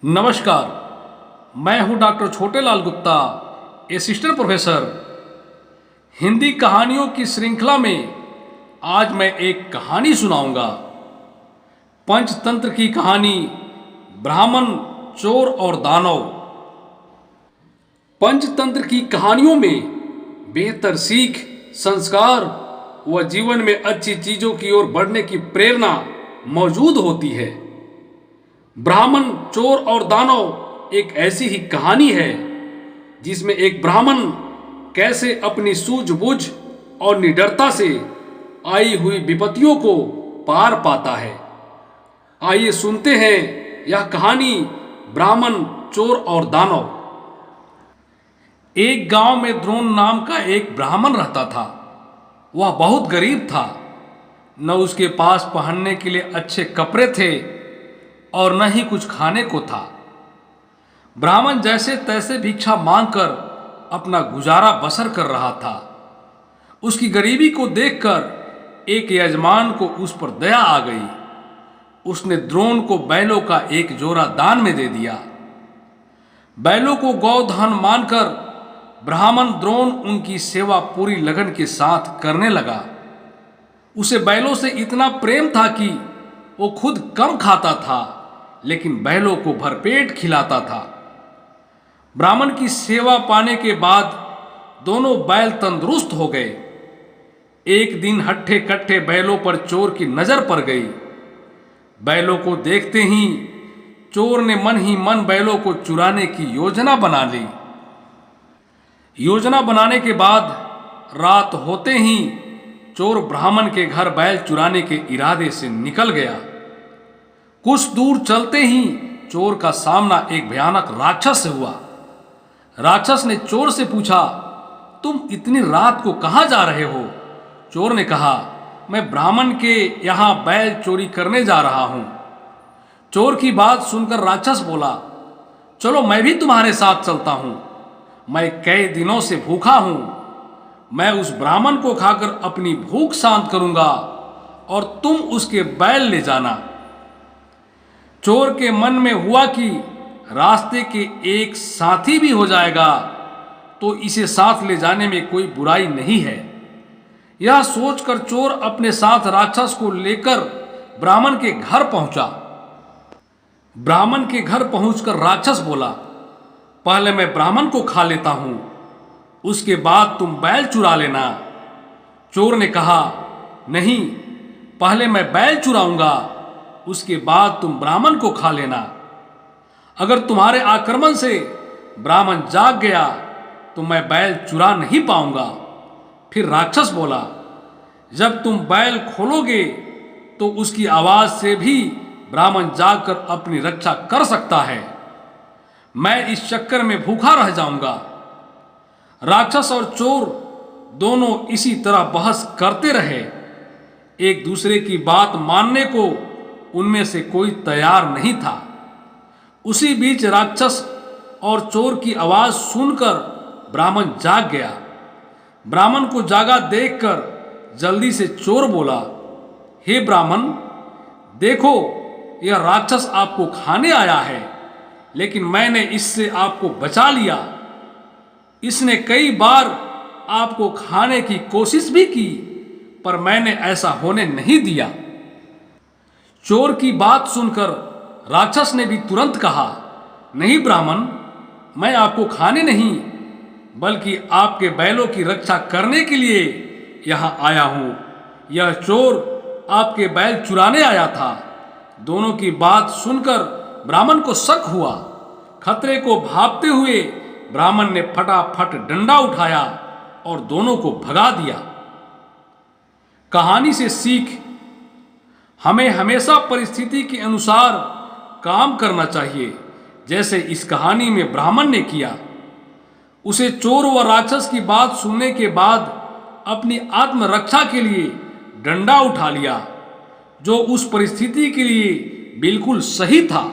नमस्कार। मैं हूं doctor Chhotelal Gupta, assistant professor. Hindi कहानियों की श्रृंखला में आज मैं एक कहानी सुनाऊंगा। पंचतंत्र की कहानी, ब्राह्मण, चोर और दानव। पंचतंत्र की कहानियों में बेहतर सीख, संस्कार व जीवन में अच्छी चीजों की ओर बढ़ने की प्रेरणा मौजूद होती है। ब्राह्मण, चोर और दानव एक ऐसी ही कहानी है जिसमें एक ब्राह्मण कैसे अपनी सूझबूझ और निडरता से आई हुई विपत्तियों को पार पाता है। आइए सुनते हैं यह कहानी, ब्राह्मण, चोर और दानव। एक गांव में द्रोण नाम का एक ब्राह्मण रहता था। वह बहुत गरीब था। न उसके पास पहनने के लिए अच्छे कपड़े थे और न ही कुछ खाने को था। ब्राह्मण जैसे तैसे भिक्षा मांगकर अपना गुजारा बसर कर रहा था। उसकी गरीबी को देखकर एक यजमान को उस पर दया आ गई। उसने द्रोण को बैलों का एक जोड़ा दान में दे दिया। बैलों को गौधन मानकर ब्राह्मण द्रोण उनकी सेवा पूरी लगन के साथ करने लगा। उसे बैलों से इतना प्रेम था कि वो खुद कम खाता था, लेकिन बैलों को भरपेट खिलाता था। ब्राह्मण की सेवा पाने के बाद दोनों बैल तंदुरुस्त हो गए। एक दिन हट्ठे कट्ठे बैलों पर चोर की नजर पड़ गई। बैलों को देखते ही चोर ने मन ही मन बैलों को चुराने की योजना बना ली। योजना बनाने के बाद रात होते ही चोर ब्राह्मण के घर बैल चुराने के इरादे से निकल गया। कुछ दूर चलते ही चोर का सामना एक भयानक राक्षस से हुआ। राक्षस ने चोर से पूछा, तुम इतनी रात को कहां जा रहे हो? चोर ने कहा, मैं ब्राह्मण के यहां बैल चोरी करने जा रहा हूं। चोर की बात सुनकर राक्षस बोला, चलो मैं भी तुम्हारे साथ चलता हूं। मैं कई दिनों से भूखा हूं। मैं उस ब्राह्मण को खाकर अपनी भूख शांत करूंगा और तुम उसके बैल ले जाना। चोर के मन में हुआ कि रास्ते के एक साथी भी हो जाएगा तो इसे साथ ले जाने में कोई बुराई नहीं है। यह सोचकर चोर अपने साथ राक्षस को लेकर ब्राह्मण के घर पहुंचा। ब्राह्मण के घर पहुंचकर राक्षस बोला, पहले मैं ब्राह्मण को खा लेता हूं, उसके बाद तुम बैल चुरा लेना। चोर ने कहा, नहीं, पहले मैं बैल चुराऊंगा, उसके बाद तुम ब्राह्मण को खा लेना। अगर तुम्हारे आक्रमण से ब्राह्मण जाग गया तो मैं बैल चुरा नहीं पाऊंगा। फिर राक्षस बोला, जब तुम बैल खोलोगे तो उसकी आवाज से भी ब्राह्मण जागकर अपनी रक्षा कर सकता है। मैं इस चक्कर में भूखा रह जाऊंगा। राक्षस और चोर दोनों इसी तरह बहस करते रहे। एक दूसरे की बात मानने को उनमें से कोई तैयार नहीं था। उसी बीच राक्षस और चोर की आवाज सुनकर ब्राह्मण जाग गया। ब्राह्मण को जागा देखकर जल्दी से चोर बोला, हे ब्राह्मण, देखो यह राक्षस आपको खाने आया है, लेकिन मैंने इससे आपको बचा लिया। इसने कई बार आपको खाने की कोशिश भी की, पर मैंने ऐसा होने नहीं दिया। चोर की बात सुनकर राक्षस ने भी तुरंत कहा, नहीं ब्राह्मण, मैं आपको खाने नहीं बल्कि आपके बैलों की रक्षा करने के लिए यहां आया हूं। यह चोर आपके बैल चुराने आया था। दोनों की बात सुनकर ब्राह्मण को शक हुआ। खतरे को भांपते हुए ब्राह्मण ने फटाफट डंडा उठाया और दोनों को भगा दिया। कहानी से सीख, हमें हमेशा परिस्थिति के अनुसार काम करना चाहिए, जैसे इस कहानी में ब्राह्मण ने किया। उसे चोर व राक्षस की बात सुनने के बाद अपनी आत्मरक्षा के लिए डंडा उठा लिया, जो उस परिस्थिति के लिए बिल्कुल सही था।